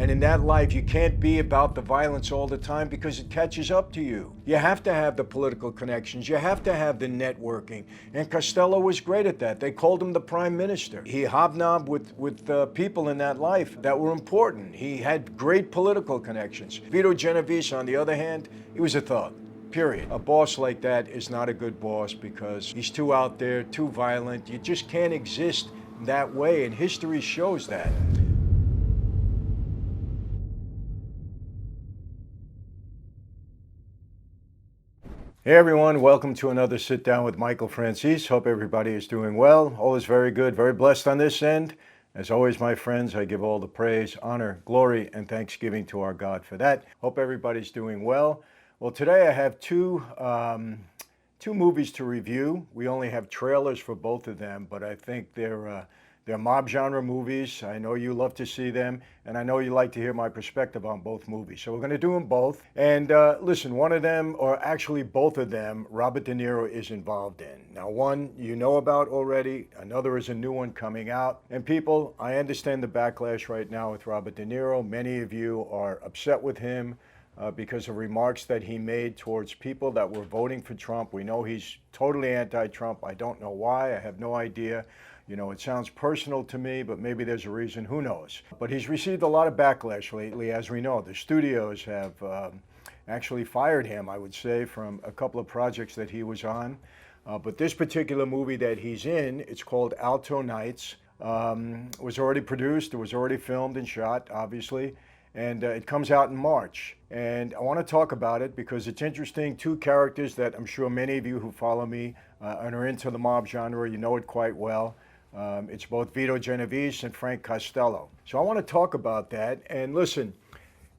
And in that life, you can't be about the violence all the time because it catches up to you. You have to have the political connections. You have to have the networking. And Costello was great at that. They called him the prime minister. He hobnobbed with people in that life that were important. He had great political connections. Vito Genovese, on the other hand, he was a thug. Period. A boss like that is not a good boss because he's too out there, too violent. You just can't exist that way, and history shows that. Hey everyone, welcome to another Sit Down with Michael Franzese. Hope everybody is doing well. All is very good, very blessed on this end. As always, my friends, I give all the praise, honor, glory, and thanksgiving to our God for that. Hope everybody's doing well. Well, today I have two movies to review. We only have trailers for both of them, but I think they're mob genre movies. I know you love to see them, and I know you like to hear my perspective on both movies. So we're going to do them both. And listen, one of them, or actually both of them, Robert De Niro is involved in. Now, one you know about already. Another is a new one coming out. And people, I understand the backlash right now with Robert De Niro. Many of you are upset with him because of remarks that he made towards people that were voting for Trump. We know he's totally anti-Trump. I don't know why. I have no idea. You know, it sounds personal to me, but maybe there's a reason, who knows. But he's received a lot of backlash lately, as we know. The studios have actually fired him, I would say, from a couple of projects that he was on. But this particular movie that he's in, it's called Alto Knights, was already produced, it was already filmed and shot, obviously, and it comes out in March. And I want to talk about it because it's interesting. Two characters that I'm sure many of you who follow me and are into the mob genre, you know it quite well. It's both Vito Genovese and Frank Costello. So I want to talk about that. And listen,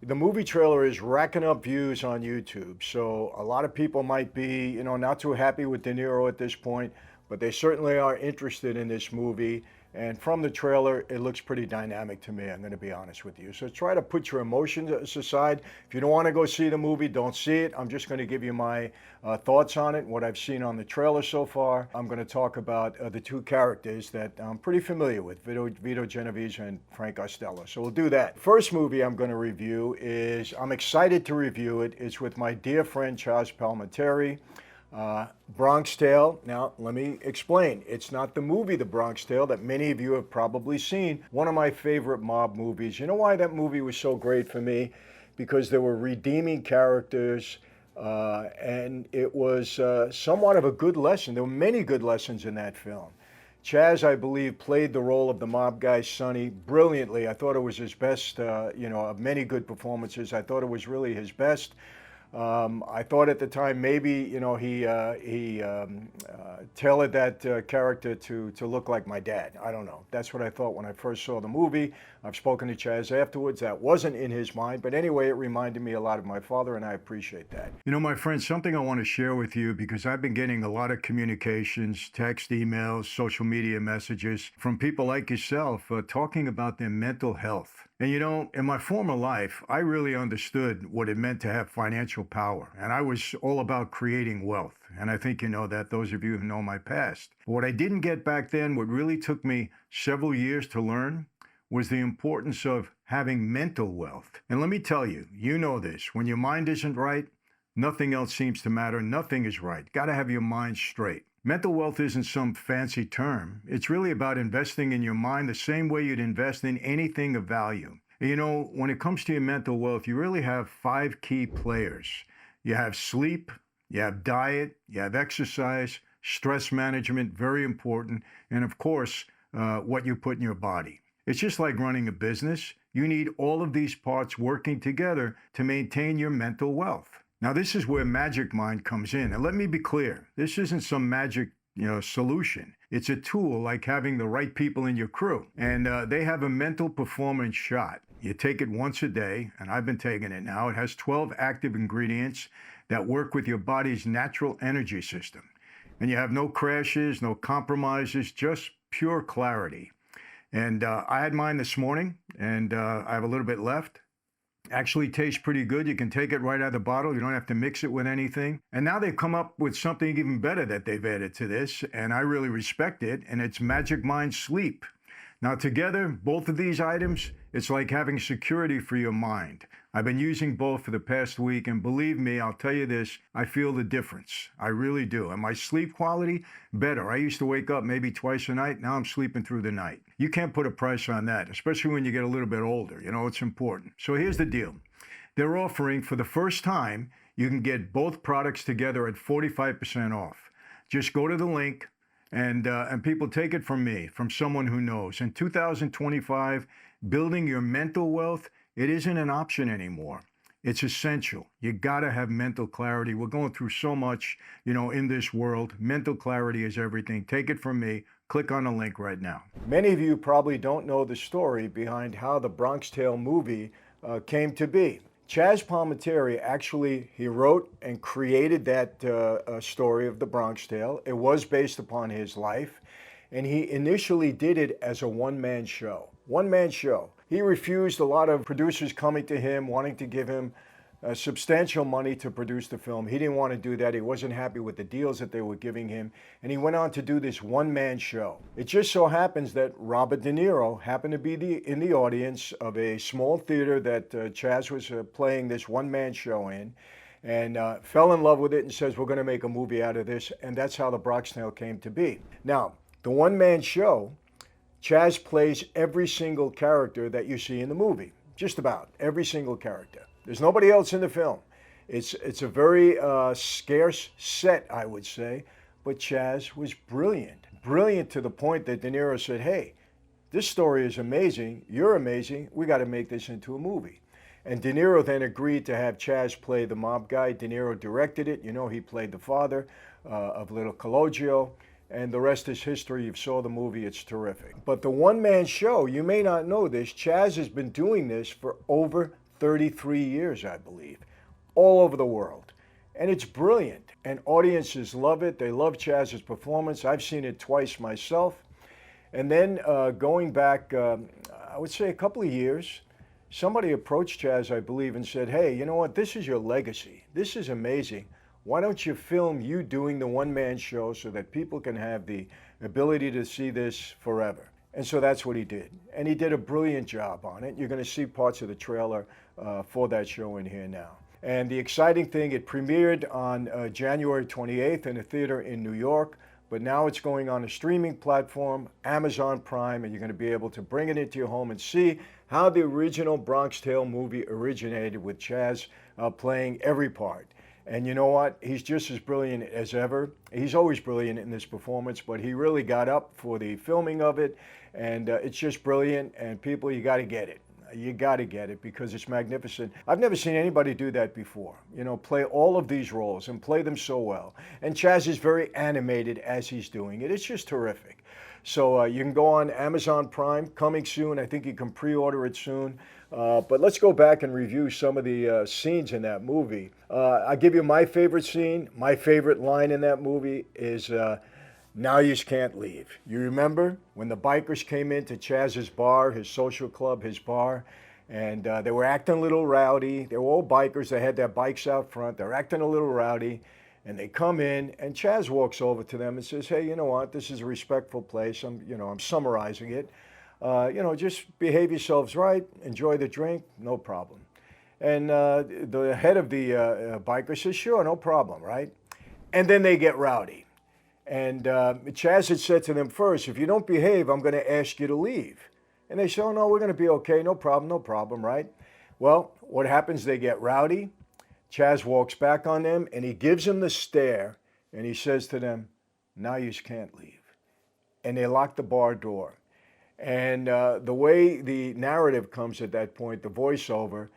the movie trailer is racking up views on YouTube. So a lot of people might be, you know, not too happy with De Niro at this point, but they certainly are interested in this movie. And from the trailer, it looks pretty dynamic to me, I'm going to be honest with you. So try to put your emotions aside. If you don't want to go see the movie, don't see it. I'm just going to give you my thoughts on it, what I've seen on the trailer so far. I'm going to talk about the two characters that I'm pretty familiar with, Vito Genovese and Frank Costello. So we'll do that. First movie I'm going to review is, I'm excited to review it. It's with my dear friend Chazz Palminteri. Bronx Tale. Now, let me explain. It's not the movie The Bronx Tale that many of you have probably seen. One of my favorite mob movies. You know why that movie was so great for me? Because there were redeeming characters, and it was somewhat of a good lesson. There were many good lessons in that film. Chazz, I believe, played the role of the mob guy, Sonny, brilliantly. I thought it was his best, you know, of many good performances. I thought it was really his best. I thought at the time maybe, you know, he tailored that character to look like my dad. I don't know. That's what I thought when I first saw the movie. I've spoken to Chazz afterwards. That wasn't in his mind. But anyway, it reminded me a lot of my father, and I appreciate that. You know, my friends, something I want to share with you, because I've been getting a lot of communications, text, emails, social media messages from people like yourself talking about their mental health. And you know, in my former life, I really understood what it meant to have financial power. And I was all about creating wealth. And I think you know that, those of you who know my past. But what I didn't get back then, what really took me several years to learn, was the importance of having mental wealth. And let me tell you, you know this, when your mind isn't right, nothing else seems to matter. Nothing is right. Got to have your mind straight. Mental wealth isn't some fancy term. It's really about investing in your mind the same way you'd invest in anything of value. You know, when it comes to your mental wealth, you really have 5 key players. You have sleep, you have diet, you have exercise, stress management, very important, and of course, what you put in your body. It's just like running a business. You need all of these parts working together to maintain your mental wealth. Now, this is where Magic Mind comes in. And let me be clear, this isn't some magic, you know, solution. It's a tool like having the right people in your crew. And they have a mental performance shot. You take it once a day, and I've been taking it now. It has 12 active ingredients that work with your body's natural energy system. And you have no crashes, no compromises, just pure clarity. And I had mine this morning, and I have a little bit left. Actually tastes pretty good. You can take it right out of the bottle. You don't have to mix it with anything. And now they've come up with something even better that they've added to this, and I really respect it, and it's Magic Mind Sleep. Now together, both of these items, it's like having security for your mind. I've been using both for the past week, and believe me, I'll tell you this, I feel the difference. I really do. And my sleep quality, better. I used to wake up maybe twice a night. Now I'm sleeping through the night. You can't put a price on that, especially when you get a little bit older. You know, it's important. So here's the deal. They're offering, for the first time, you can get both products together at 45% off. Just go to the link, and people, take it from me, from someone who knows. In 2025, building your mental wealth, it isn't an option anymore. It's essential. You gotta have mental clarity. We're going through so much, you know, in this world. Mental clarity is everything. Take it from me. Click on the link right now. Many of you probably don't know the story behind how the Bronx Tale movie came to be. Chazz Palminteri actually, he wrote and created that story of the Bronx Tale. It was based upon his life, and he initially did it as a one-man show. One-man show. He refused a lot of producers coming to him, wanting to give him substantial money to produce the film. He didn't want to do that. He wasn't happy with the deals that they were giving him, and he went on to do this one-man show. It just so happens that Robert De Niro happened to be in the audience of a small theater that Chazz was playing this one-man show in, and fell in love with it and says, we're going to make a movie out of this, and that's how the Bronx Tale came to be. Now, the one-man show, Chazz plays every single character that you see in the movie. Just about every single character. There's nobody else in the film. It's a very scarce set, I would say, but Chazz was brilliant. Brilliant to the point that De Niro said, hey, this story is amazing, you're amazing, we got to make this into a movie. And De Niro then agreed to have Chazz play the mob guy. De Niro directed it. You know, he played the father of little Cologio. And the rest is history. You saw the movie. It's terrific. But the one-man show, you may not know this, Chazz has been doing this for over 33 years, I believe, all over the world. And it's brilliant. And audiences love it. They love Chazz's performance. I've seen it twice myself. And then going back, I would say a couple of years, somebody approached Chazz, I believe, and said, hey, you know what? This is your legacy. This is amazing. Why don't you film you doing the one-man show so that people can have the ability to see this forever? And so that's what he did. And he did a brilliant job on it. You're going to see parts of the trailer for that show in here now. And the exciting thing, it premiered on January 28th in a theater in New York, but now it's going on a streaming platform, Amazon Prime, and you're going to be able to bring it into your home and see how the original Bronx Tale movie originated, with Chazz playing every part. And you know what? He's just as brilliant as ever. He's always brilliant in this performance, but he really got up for the filming of it, and it's just brilliant. And people, you got to get it. You got to get it because it's magnificent. I've never seen anybody do that before. You know, play all of these roles and play them so well. And Chazz is very animated as he's doing it. It's just terrific. So you can go on Amazon Prime, coming soon. I think you can pre-order it soon. But let's go back and review some of the scenes in that movie. I'll give you my favorite scene. My favorite line in that movie is, now you can't leave. You remember when the bikers came into Chazz's bar, his social club, his bar, and they were acting a little rowdy. They were all bikers. They had their bikes out front. They're acting a little rowdy. And they come in, and Chazz walks over to them and says, hey, you know what? This is a respectful place. I'm summarizing it. Just behave yourselves right. Enjoy the drink. No problem. And the head of the biker says, sure, no problem, right? And then they get rowdy. And Chazz had said to them first, if you don't behave, I'm going to ask you to leave. And they say, oh, no, we're going to be okay. No problem, right? Well, what happens? They get rowdy. Chazz walks back on them, and he gives them the stare, and he says to them, now you can't leave. And they lock the bar door. And the way the narrative comes at that point, the voiceover,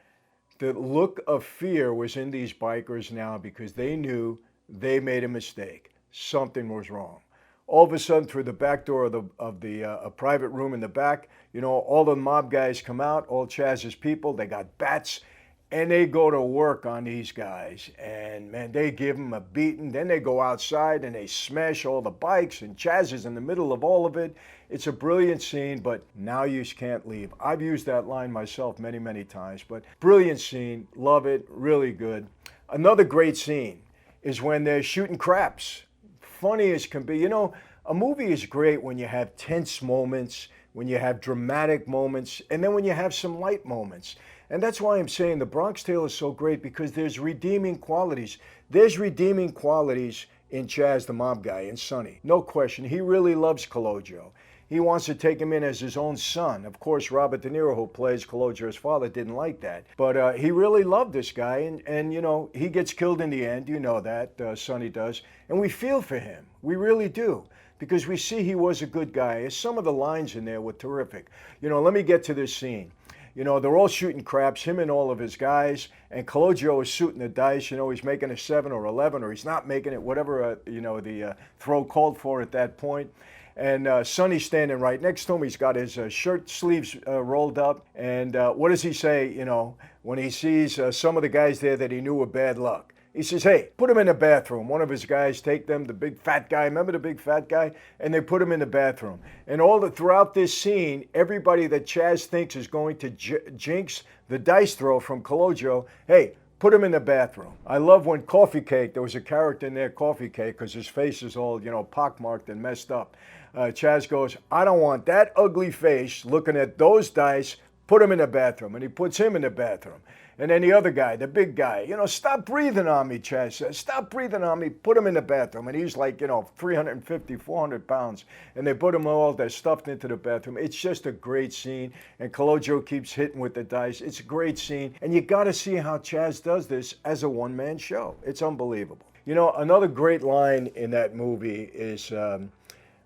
the look of fear was in these bikers now because they knew they made a mistake. Something was wrong. All of a sudden, through the back door of the private room in the back, all the mob guys come out, all Chazz's people, they got bats, and they go to work on these guys. And, man, they give them a beating. Then they go outside, and they smash all the bikes, and Chazz is in the middle of all of it. It's a brilliant scene, but now you can't leave. I've used that line myself many, many times, but brilliant scene. Love it. Really good. Another great scene is when they're shooting craps. Funny as can be. A movie is great when you have tense moments, when you have dramatic moments, and then when you have some light moments. And that's why I'm saying the Bronx Tale is so great, because there's redeeming qualities. There's redeeming qualities in Chazz, the mob guy, and Sonny. No question. He really loves Cologio. He wants to take him in as his own son. Of course, Robert De Niro, who plays Cologio's father, didn't like that. But he really loved this guy, and you know, he gets killed in the end. You know that, Sonny does. And we feel for him. We really do. Because we see he was a good guy. Some of the lines in there were terrific. You know, let me get to this scene. You know, they're all shooting craps, him and all of his guys, and Cologio is shooting the dice. You know, he's making a 7 or 11, or he's not making it, whatever, you know, the throw called for at that point. And Sonny's standing right next to him. He's got his shirt sleeves rolled up. And what does he say, you know, when he sees some of the guys there that he knew were bad luck? He says, hey, put him in the bathroom. One of his guys take them, the big fat guy, remember the big fat guy? And they put him in the bathroom. And throughout this scene, everybody that Chazz thinks is going to jinx the dice throw from Cologio, hey, put him in the bathroom. I love when Coffee Cake, there was a character in there, Coffee Cake, because his face is all, you know, pockmarked and messed up. Chazz goes, I don't want that ugly face looking at those dice. Put him in the bathroom. And he puts him in the bathroom. And then the other guy, the big guy, you know, stop breathing on me, Chazz says. Stop breathing on me. Put him in the bathroom. And he's like, you know, 350, 400 pounds. And they put him all, they're stuffed into the bathroom. It's just a great scene. And Cologio keeps hitting with the dice. It's a great scene. And you got to see how Chazz does this as a one-man show. It's unbelievable. You know, another great line in that movie is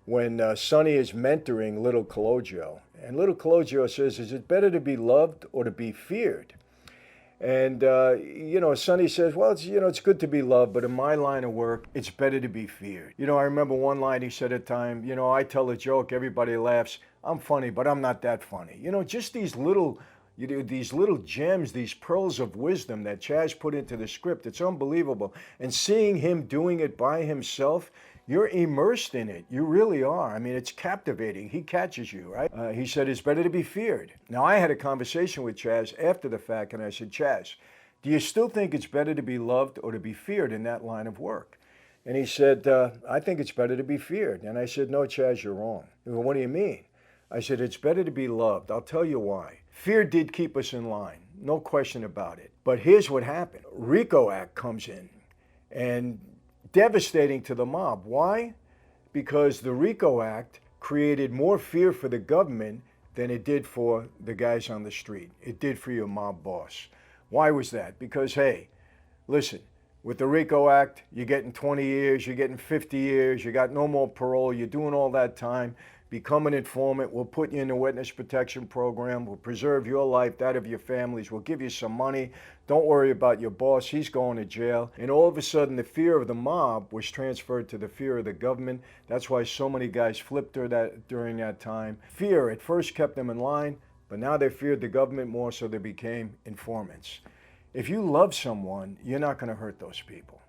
when Sonny is mentoring little Cologio. And little Cologio says, is it better to be loved or to be feared? And, you know, Sonny says, well, it's, you know, it's good to be loved, but in my line of work, it's better to be feared. You know, I remember one line he said at a time, you know, I tell a joke, everybody laughs. I'm funny, but I'm not that funny. You know, just these little gems, these pearls of wisdom that Chazz put into the script. It's unbelievable. And seeing him doing it by himself, you're immersed in it. You really are. I mean, it's captivating. He catches you, right? He said, it's better to be feared. Now, I had a conversation with Chazz after the fact, and I said, Chazz, do you still think it's better to be loved or to be feared in that line of work? And he said, I think it's better to be feared. And I said, no, Chazz, you're wrong. He said, what do you mean? I said, it's better to be loved. I'll tell you why. Fear did keep us in line. No question about it. But here's what happened. RICO Act comes in, and devastating to the mob. Why? Because the RICO Act created more fear for the government than it did for the guys on the street. It did for your mob boss. Why was that? Because, hey, listen, with the RICO Act, you're getting 20 years, you're getting 50 years, you got no more parole, you're doing all that time. Become an informant. We'll put you in the witness protection program. We'll preserve your life, that of your families. We'll give you some money. Don't worry about your boss. He's going to jail. And all of a sudden, the fear of the mob was transferred to the fear of the government. That's why so many guys flipped during that time. Fear at first kept them in line, but now they feared the government more, so they became informants. If you love someone, you're not going to hurt those people.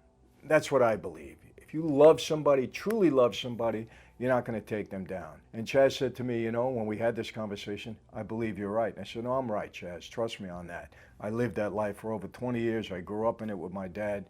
That's what I believe. If you love somebody, truly love somebody, you're not going to take them down. And Chazz said to me, you know, when we had this conversation, I believe you're right. And I said, no, I'm right, Chazz. Trust me on that. I lived that life for over 20 years. I grew up in it with my dad.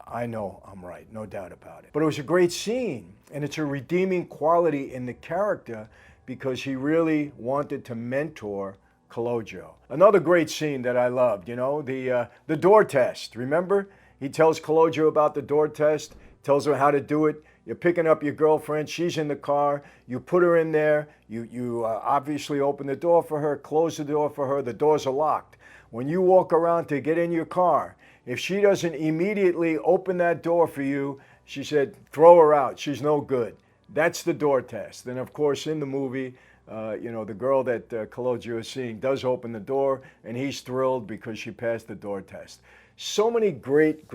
I know I'm right, no doubt about it. But it was a great scene, and it's a redeeming quality in the character because he really wanted to mentor Cologio. Another great scene that I loved, you know, the door test. Remember? He tells Cologio about the door test, tells him how to do it. You're picking up your girlfriend, she's in the car, you put her in there, you obviously open the door for her, close the door for her, the doors are locked. When you walk around to get in your car, if she doesn't immediately open that door for you, she said, throw her out, she's no good. That's the door test. And of course, in the movie, you know, the girl that Cologio is seeing does open the door, and he's thrilled because she passed the door test. So many great,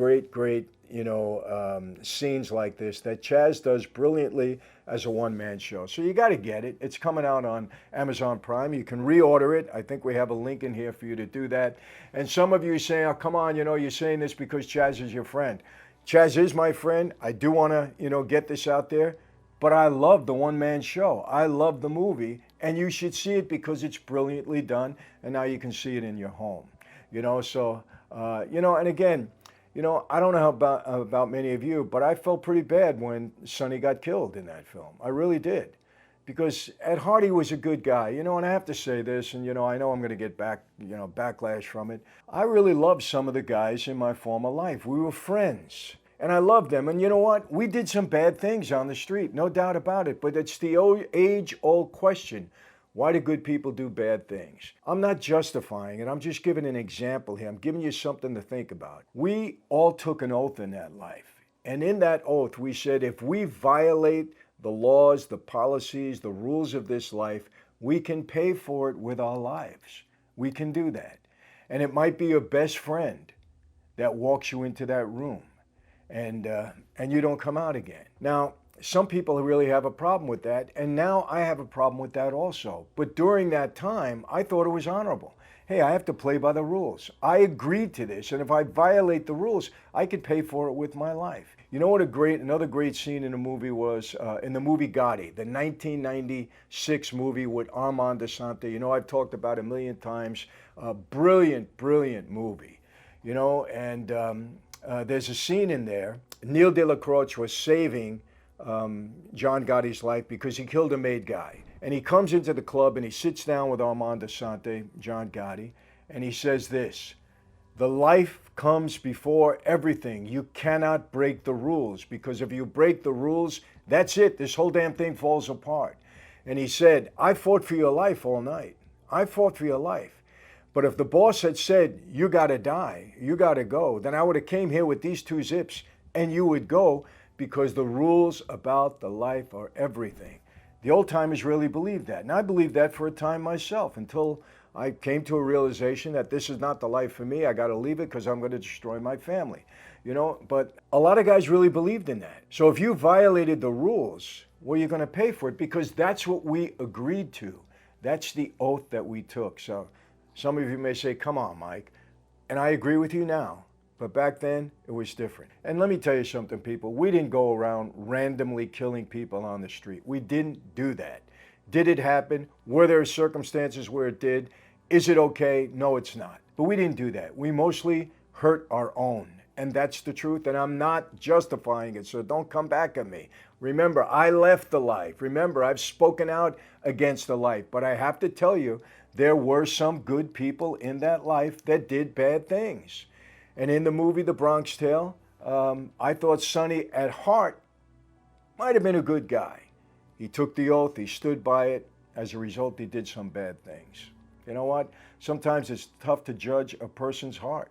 you know, scenes like this that Chazz does brilliantly as a one-man show. So you got to get it. It's coming out on Amazon Prime. You can reorder it. I think we have a link in here for you to do that. And some of you are saying, oh, come on, you know, you're saying this because Chazz is your friend. Chazz is my friend. I do want to, you know, get this out there. But I love the one-man show. I love the movie. And you should see it because it's brilliantly done. And now you can see it in your home. You know, so, you know, and again, you know, I don't know about many of you, but I felt pretty bad when Sonny got killed in that film. I really did. because at heart he was a good guy, and I have to say this, and I know I'm going to get backlash from it. I really loved some of the guys in my former life. We were friends, and I loved them. And you know what? We did some bad things on the street, no doubt about it. But it's the age-old question. Why do good people do bad things? I'm not justifying it. I'm just giving an example here. I'm giving you something to think about. We all took an oath in that life. And in that oath, we said if we violate the laws, the policies, the rules of this life, we can pay for it with our lives. We can do that. And it might be your best friend that walks you into that room and you don't come out again. Now, some people really have a problem with that, and now I have a problem with that also. But during that time, I thought it was honorable. Hey, I have to play by the rules. I agreed to this, and if I violate the rules, I could pay for it with my life. You know what another great scene in the movie was? In the movie Gotti, the 1996 movie with Armand Assante. I've talked about it a million times. Brilliant, brilliant movie. And there's a scene in there. Neil de la Croce was saving John Gotti's life because he killed a maid guy. And he comes into the club and he sits down with Armand Assante, John Gotti, and he says this: the life comes before everything. You cannot break the rules, because if you break the rules, that's it. This whole damn thing falls apart. And he said, I fought for your life all night. I fought for your life. But if the boss had said, you got to die, you got to go, then I would have came here with these 2 zips and you would go, because the rules about the life are everything. The old timers really believed that. And I believed that for a time myself, until I came to a realization that this is not the life for me. I got to leave it because I'm going to destroy my family. But a lot of guys really believed in that. So if you violated the rules, well, you're going to pay for it, because that's what we agreed to. That's the oath that we took. So some of you may say, come on, Mike. And I agree with you now. But back then, it was different. And let me tell you something, people. We didn't go around randomly killing people on the street. We didn't do that. Did it happen? Were there circumstances where it did? Is it okay? No, it's not. But we didn't do that. We mostly hurt our own. And that's the truth. And I'm not justifying it, so don't come back at me. Remember, I left the life. Remember, I've spoken out against the life. But I have to tell you, there were some good people in that life that did bad things. And in the movie The Bronx Tale, I thought Sonny at heart might have been a good guy. He took the oath, he stood by it. As a result, he did some bad things. You know what? Sometimes it's tough to judge a person's heart,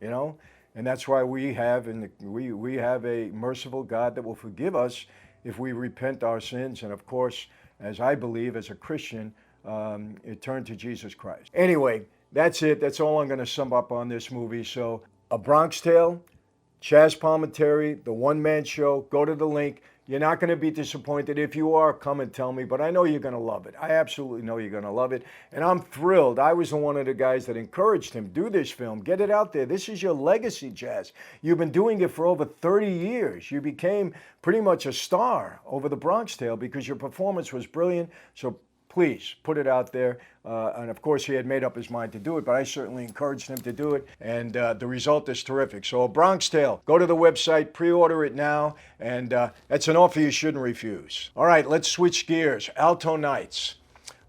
And that's why we have a merciful God that will forgive us if we repent our sins. And of course, as I believe, as a Christian, turn to Jesus Christ. Anyway, that's it. That's all I'm going to sum up on this movie. So, A Bronx Tale, Chazz Palminteri, the one-man show. Go to the link. You're not going to be disappointed. If you are, come and tell me. But I know you're going to love it. I absolutely know you're going to love it. And I'm thrilled. I was one of the guys that encouraged him. Do this film. Get it out there. This is your legacy, Chazz. You've been doing it for over 30 years. You became pretty much a star over The Bronx Tale because your performance was brilliant. So please put it out there. And of course, he had made up his mind to do it, but I certainly encouraged him to do it. And the result is terrific. So, A Bronx Tale, go to the website, pre-order it now. And that's an offer you shouldn't refuse. All right, let's switch gears. Alto Knights.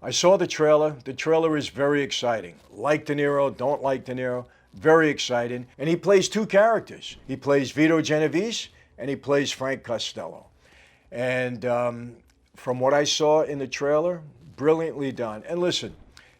I saw the trailer. The trailer is very exciting. Like De Niro, don't like De Niro. Very exciting. And he plays 2 characters. He plays Vito Genovese and he plays Frank Costello. And from what I saw in the trailer, brilliantly done. And listen,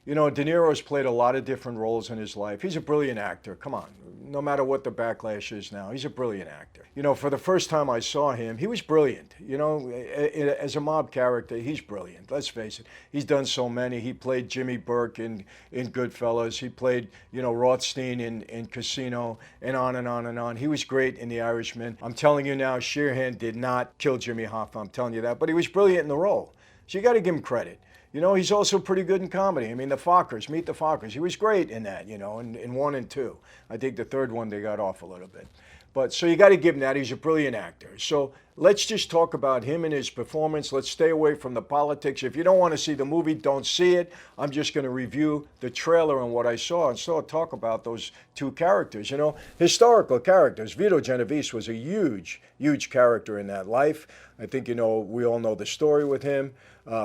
De Niro's played a lot of different roles in his life. He's a brilliant actor. Come on. No matter what the backlash is now, he's a brilliant actor. For the first time I saw him, he was brilliant. As a mob character, he's brilliant. Let's face it. He's done so many. He played Jimmy Burke in Goodfellas. He played, Rothstein in Casino, and on and on and on. He was great in The Irishman. I'm telling you now, Sheeran did not kill Jimmy Hoffa. I'm telling you that. But he was brilliant in the role. So you got to give him credit. He's also pretty good in comedy. I mean, the Fockers, Meet the Fockers. He was great in that, in 1 and 2. I think the third one they got off a little bit. But so you got to give him that. He's a brilliant actor. So let's just talk about him and his performance. Let's stay away from the politics. If you don't want to see the movie, don't see it. I'm just going to review the trailer and what I saw and talk about those two characters. You know, historical characters. Vito Genovese was a huge, huge character in that life. I think, you know, we all know the story with him.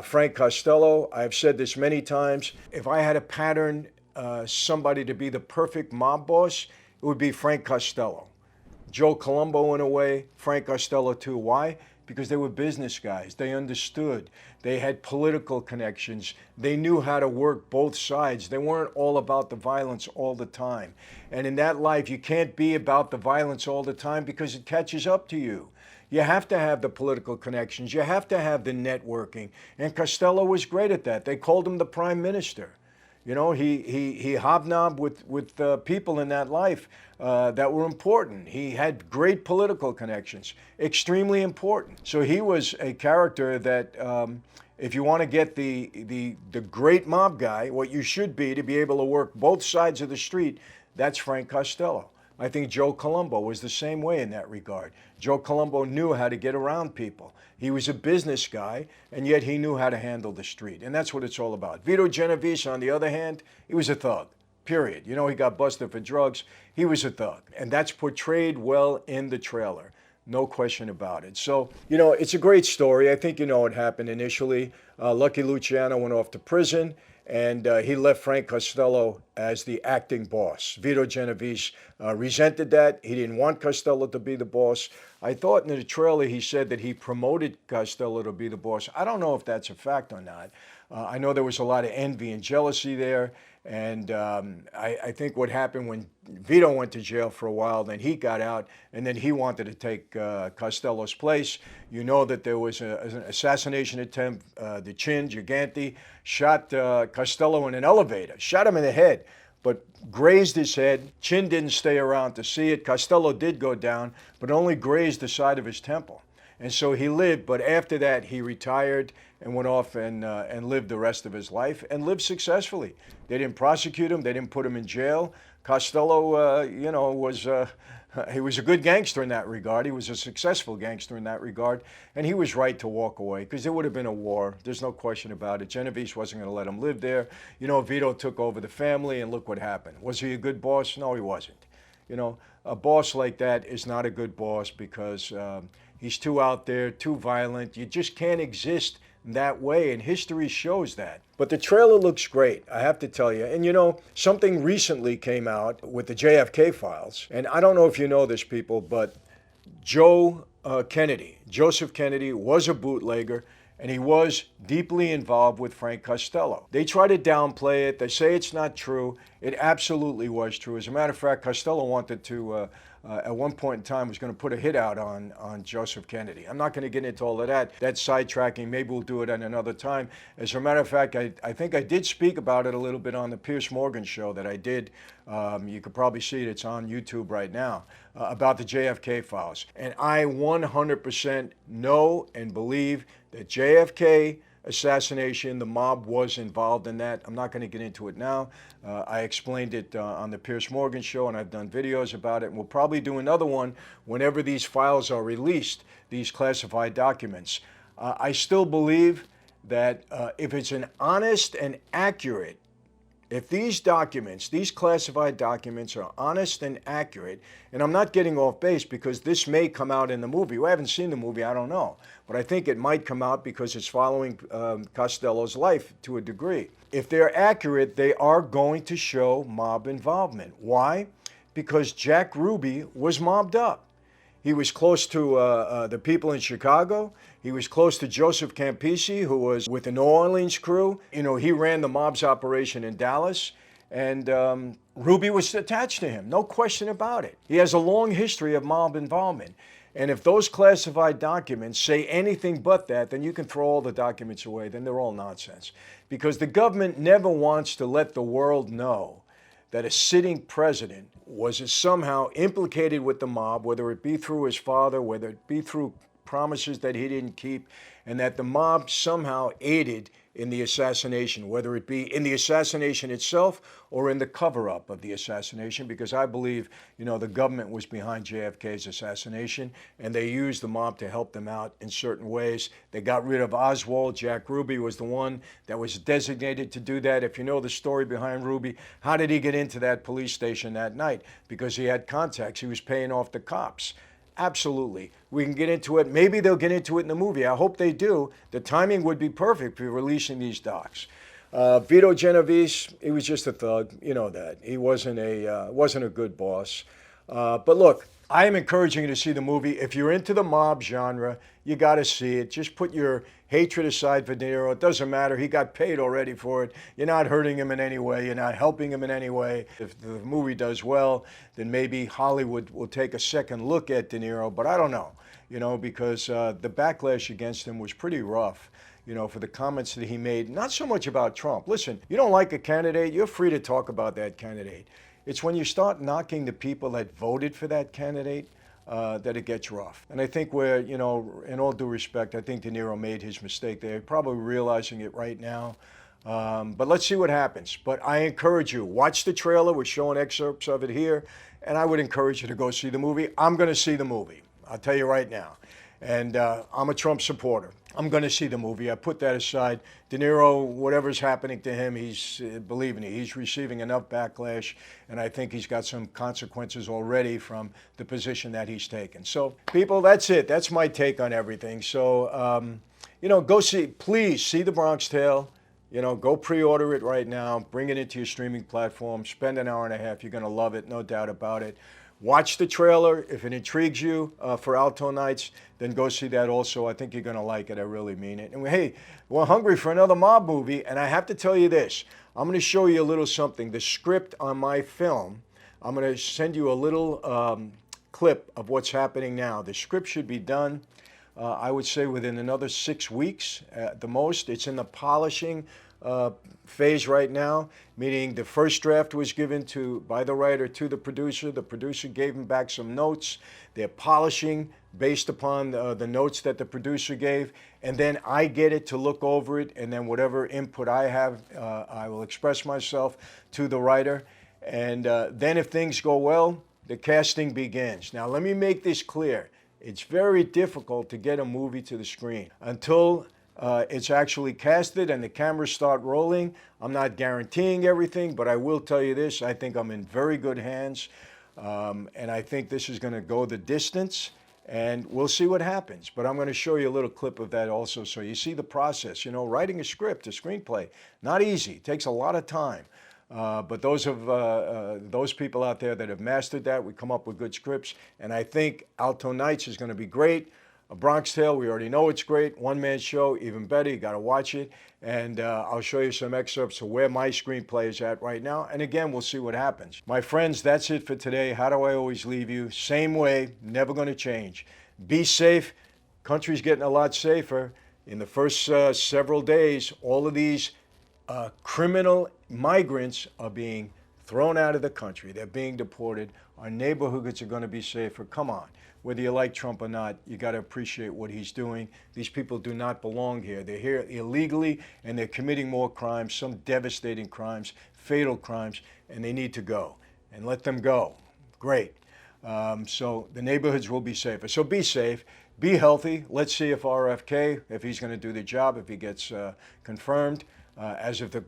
Frank Costello, I've said this many times. If I had a pattern somebody to be the perfect mob boss, it would be Frank Costello. Joe Colombo in a way, Frank Costello too. Why? Because they were business guys. They understood. They had political connections. They knew how to work both sides. They weren't all about the violence all the time. And in that life, you can't be about the violence all the time because it catches up to you. You have to have the political connections. You have to have the networking. And Costello was great at that. They called him the prime minister. You know, he hobnobbed with people in that life that were important. He had great political connections, extremely important. So he was a character that, if you want to get the great mob guy, what you should be to be able to work both sides of the street, that's Frank Costello. I think Joe Colombo was the same way in that regard. Joe Colombo knew how to get around people. He was a business guy, and yet he knew how to handle the street. And that's what it's all about. Vito Genovese, on the other hand, he was a thug, period. You know, he got busted for drugs. He was a thug. And that's portrayed well in the trailer. No question about it. So, you know, it's a great story. I think you know what happened initially. Lucky Luciano went off to prison, and he left Frank Costello as the acting boss. Vito Genovese resented that. He didn't want Costello to be the boss. I thought in the trailer he said that he promoted Costello to be the boss. I don't know if that's a fact or not. I know there was a lot of envy and jealousy there. And I think what happened when Vito went to jail for a while, then he got out, and then he wanted to take Costello's place. You know that there was an assassination attempt. The Chin, Gigante, shot Costello in an elevator, shot him in the head, but grazed his head. Chin didn't stay around to see it. Costello did go down, but only grazed the side of his temple. And so he lived, but after that he retired and went off and lived the rest of his life and lived successfully. They didn't prosecute him. They didn't put him in jail. Costello, you know, he was a good gangster in that regard. He was a successful gangster in that regard, and he was right to walk away because there would have been a war. There's no question about it. Genovese wasn't going to let him live there. You know, Vito took over the family, and look what happened. Was he a good boss? No, he wasn't. You know, a boss like that is not a good boss because he's too out there, too violent. You just can't exist that way, and history shows that. But the trailer looks great, I have to tell you. And you know, something recently came out with the JFK files, and I don't know if you know this, people, but Joseph Kennedy was a bootlegger, and he was deeply involved with Frank Costello. They try to downplay it. They say it's not true. It absolutely was true. As a matter of fact, Costello wanted to, at one point in time, was going to put a hit out on Joseph Kennedy. I'm not going to get into all of that. That's sidetracking. Maybe we'll do it at another time. As a matter of fact, I think I did speak about it a little bit on the Piers Morgan show that I did. You could probably see it. It's on YouTube right now, about the JFK files. And I 100% know and believe that JFK assassination, the mob was involved in that. I'm not going to get into it now. I explained it on the Piers Morgan show, and I've done videos about it. And we'll probably do another one whenever these files are released, these classified documents. I still believe that if it's an honest and accurate, if these documents, these classified documents are honest and accurate, and I'm not getting off base because this may come out in the movie. We haven't seen the movie, I don't know. But I think it might come out because it's following Costello's life to a degree. If they're accurate, they are going to show mob involvement. Why? Because Jack Ruby was mobbed up. He was close to the people in Chicago. He was close to Joseph Campisi, who was with the New Orleans crew. You know, he ran the mob's operation in Dallas, and Ruby was attached to him, no question about it. He has a long history of mob involvement. And if those classified documents say anything but that, then you can throw all the documents away. Then they're all nonsense. Because the government never wants to let the world know that a sitting president was somehow implicated with the mob, whether it be through his father, whether it be through promises that he didn't keep, and that the mob somehow aided in the assassination, whether it be in the assassination itself or in the cover-up of the assassination, because I believe, the government was behind JFK's assassination, and they used the mob to help them out in certain ways. They got rid of Oswald. Jack Ruby was the one that was designated to do that. If you know the story behind Ruby, how did he get into that police station that night? Because he had contacts. He was paying off the cops. Absolutely. We can get into it. Maybe they'll get into it in the movie. I hope they do. The timing would be perfect for releasing these docs. Vito Genovese, he was just a thug. You know that. He wasn't a good boss. But look, I am encouraging you to see the movie. If you're into the mob genre, you got to see it. Just put your hatred aside for De Niro. It doesn't matter. He got paid already for it. You're not hurting him in any way. You're not helping him in any way. If the movie does well, then maybe Hollywood will take a second look at De Niro. But I don't know, because the backlash against him was pretty rough. For the comments that he made, not so much about Trump. Listen, you don't like a candidate, you're free to talk about that candidate. It's when you start knocking the people that voted for that candidate that it gets rough. And I think in all due respect, I think De Niro made his mistake there. Probably realizing it right now. But let's see what happens. But I encourage you, watch the trailer. We're showing excerpts of it here. And I would encourage you to go see the movie. I'm going to see the movie. I'll tell you right now. And I'm a Trump supporter. I'm going to see the movie. I put that aside. De Niro, whatever's happening to him, believe me, he's receiving enough backlash, and I think he's got some consequences already from the position that he's taken. So, people, that's it. That's my take on everything. So, please see The Bronx Tale. Go pre-order it right now. Bring it into your streaming platform. Spend an hour and a half. You're going to love it, no doubt about it. Watch the trailer. If it intrigues you for Alto Knights, then go see that also. I think you're going to like it. I really mean it. And hey, we're hungry for another mob movie. And I have to tell you this. I'm going to show you a little something. The script on my film, I'm going to send you a little clip of what's happening now. The script should be done, I would say, within another 6 weeks at the most. It's in the polishing phase right now, meaning the first draft was given by the writer to the producer. The producer gave him back some notes. They're polishing based upon the notes that the producer gave, and then I get it to look over it, and then whatever input I have, I will express myself to the writer, and then if things go well, the casting begins. Now let me make this clear. It's very difficult to get a movie to the screen until it's actually casted and the cameras start rolling. I'm not guaranteeing everything, but I will tell you this. I think I'm in very good hands, and I think this is going to go the distance, and we'll see what happens. But I'm going to show you a little clip of that also so you see the process. Writing a script, a screenplay, not easy. It takes a lot of time. But those people out there that have mastered that, we come up with good scripts, and I think Alto Knights is going to be great. A Bronx Tale, we already know it's great. One-man show, even better. You got to watch it. And I'll show you some excerpts of where my screenplay is at right now. And again, we'll see what happens. My friends, that's it for today. How do I always leave you? Same way, never going to change. Be safe. Country's getting a lot safer. In the first several days, all of these criminal migrants are being thrown out of the country. They're being deported. Our neighborhoods are going to be safer. Come on. Whether you like Trump or not, you got to appreciate what he's doing. These people do not belong here. They're here illegally, and they're committing more crimes, some devastating crimes, fatal crimes, and they need to go. And let them go. Great. So the neighborhoods will be safer. So be safe. Be healthy. Let's see if RFK, if he's going to do the job, if he gets confirmed. As of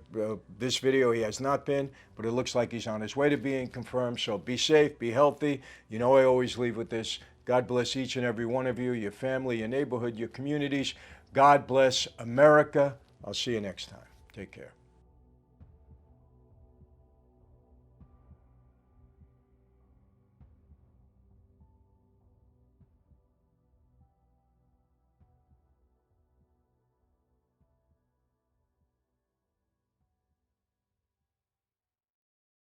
this video, he has not been, but it looks like he's on his way to being confirmed. So be safe, be healthy. I always leave with this. God bless each and every one of you, your family, your neighborhood, your communities. God bless America. I'll see you next time. Take care.